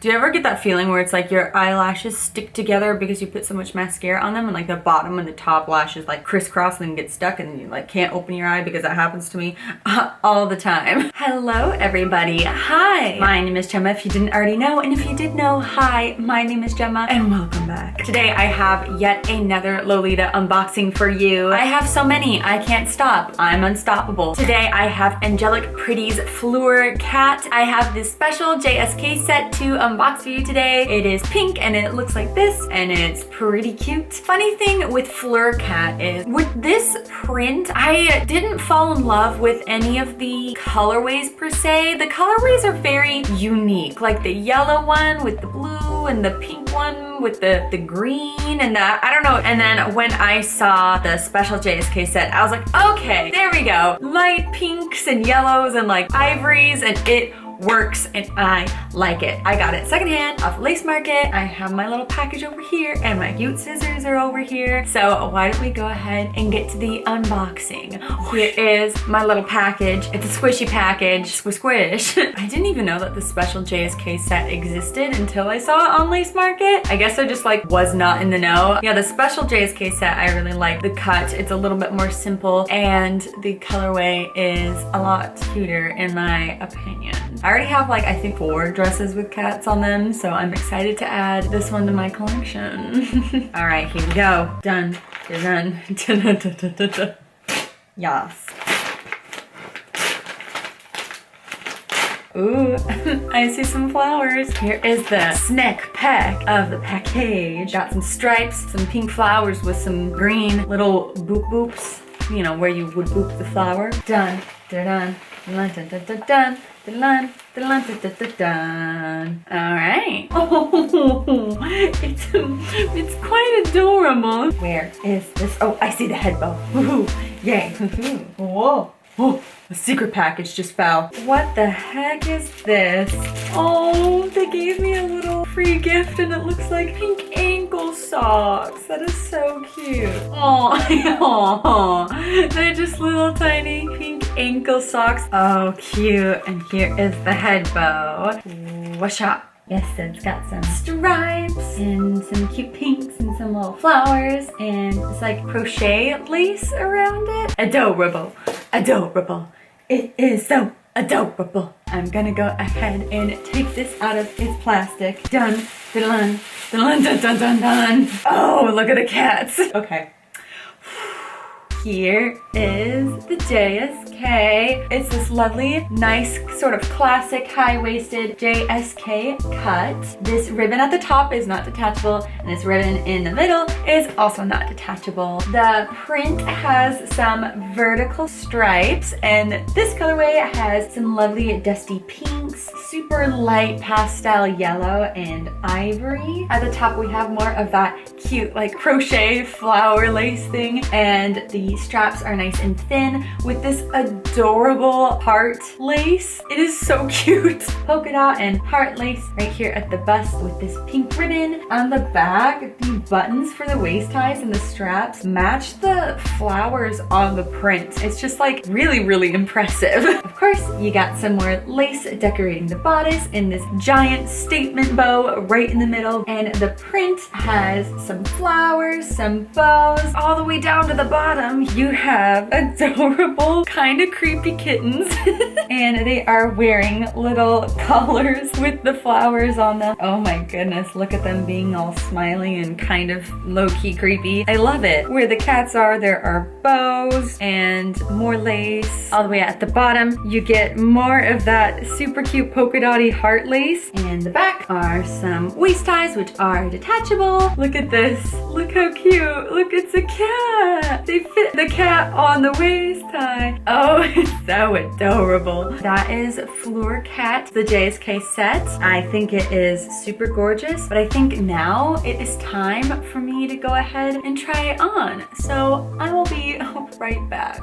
Do you ever get that feeling where it's like your eyelashes stick together because you put so much mascara on them, and like the bottom and the top lashes like crisscross and then get stuck and you like can't open your eye? Because that happens to me all the time. Hello everybody, hi! My name is Gemma if you didn't already know, and if you did know, hi, my name is Gemma and welcome back. Today I have yet another Lolita unboxing for you. I have so many, I can't stop. I'm unstoppable. Today I have Angelic Pretty's Fleur cat. I have this special JSK set to unbox for you today. It is pink and it looks like this and it's pretty cute. Funny thing with Fleur cat is with this print, I didn't fall in love with any of the colorways per se. The colorways are very unique, like the yellow one with the blue and the pink one with the green and that, I don't know. And then when I saw the special JSK set, I was like, okay, there we go. Light pinks and yellows and like ivories, and it works and I like it. I got it secondhand off Lace Market. I have my little package over here and my cute scissors are over here. So why don't we go ahead and get to the unboxing. Here is my little package. It's a squishy package, squish squish. I didn't even know that the special JSK set existed until I saw it on Lace Market. I guess I just like was not in the know. Yeah, the special JSK set, I really like the cut. It's a little bit more simple and the colorway is a lot cuter in my opinion. I already have like, I think 4 dresses with cats on them, so I'm excited to add this one to my collection. All right, here we go. Done. You're done. Yes. Ooh, I see some flowers. Here is the snack pack of the package. Got some stripes, some pink flowers with some green little boop boops. You know, where you would boop the flower. Done. They're done. Dun, dun, dun, dun, dun. Dun, dun, dun, dun, dun, dun. All right. Oh, it's quite adorable. Where is this? Oh, I see the head bow. Woohoo! Yay! Whoa! Oh, a secret package just fell. What the heck is this? Oh, they gave me a little free gift and it looks like pink ankle socks. That is so cute. Oh, they're just little tiny pink ankle socks. Oh, cute. And here is the head bow. What's up? Yes, it's got some stripes and some cute pinks and some little flowers and it's like crochet lace around it. Adorable, adorable. It is so adorable. I'm gonna go ahead and take this out of its plastic. Dun, dun, dun, dun, dun, dun, dun. Oh, look at the cats. Okay. Here is the JSK. It's this lovely, nice, sort of classic high-waisted JSK cut. This ribbon at the top is not detachable, and this ribbon in the middle is also not detachable. The print has some vertical stripes, and this colorway has some lovely dusty pinks, super light pastel yellow, and ivory. At the top, we have more of that cute, like, crochet flower lace thing, and the straps are nice and thin with this adorable heart lace. It is so cute. Polka dot and heart lace right here at the bust with this pink ribbon. On the back, the buttons for the waist ties and the straps match the flowers on the print. It's just like really, really impressive. Of course, you got some more lace decorating the bodice in this giant statement bow right in the middle. And the print has some flowers, some bows, all the way down to the bottom. You have adorable, kind of creepy kittens. And they are wearing little collars with the flowers on them. Oh my goodness, look at them being all smiley and kind of low-key creepy. I love it. Where the cats are, there are bows and more lace. All the way at the bottom, you get more of that super cute polka dotty heart lace. And the back are some waist ties, which are detachable. Look at this. Look how cute. Look, it's a cat. They fit the cat on the waist tie. Oh, it's so adorable. That is Fleur Cat, the JSK set. I think it is super gorgeous, but I think now it is time for me to go ahead and try it on. So I will be right back.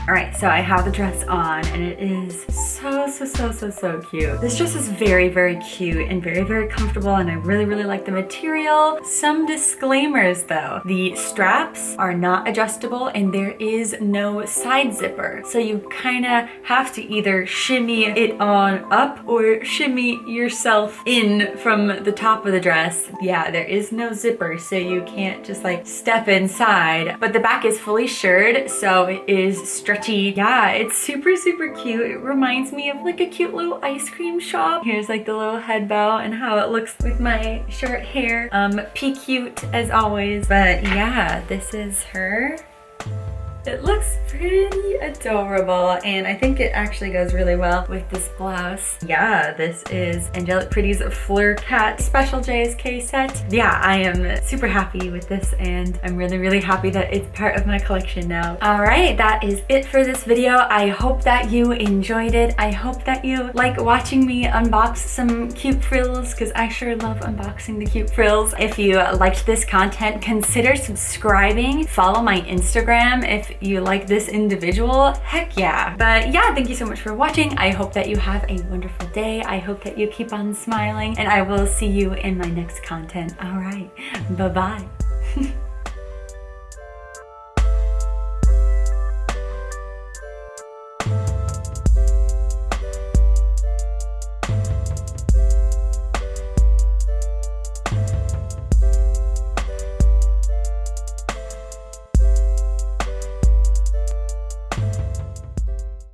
All right, so I have the dress on and it is so cute. This dress is very cute and very comfortable, and I really like the material. Some disclaimers though. The straps are not adjustable and there is no side zipper. So you kind of have to either shimmy it on up or shimmy yourself in from the top of the dress. Yeah, there is no zipper, so you can't just like step inside. But the back is fully shirred, so it is stretchy. Yeah, it's super cute. It reminds me of like a cute little ice cream shop. Here's like the little head bow and how it looks with my short hair. Pea cute as always. But yeah, this is her. It looks pretty adorable, and I think it actually goes really well with this blouse. Yeah, this is Angelic Pretty's Fleur Cat Special JSK set. Yeah, I am super happy with this, and I'm really happy that it's part of my collection now. All right, that is it for this video. I hope that you enjoyed it. I hope that you like watching me unbox some cute frills, because I sure love unboxing the cute frills. If you liked this content, consider subscribing. Follow my Instagram if you like this individual. Heck yeah. But yeah, thank you so much for watching. I hope that you have a wonderful day. I hope that you keep on smiling, and I will see you in my next content. All right, bye-bye.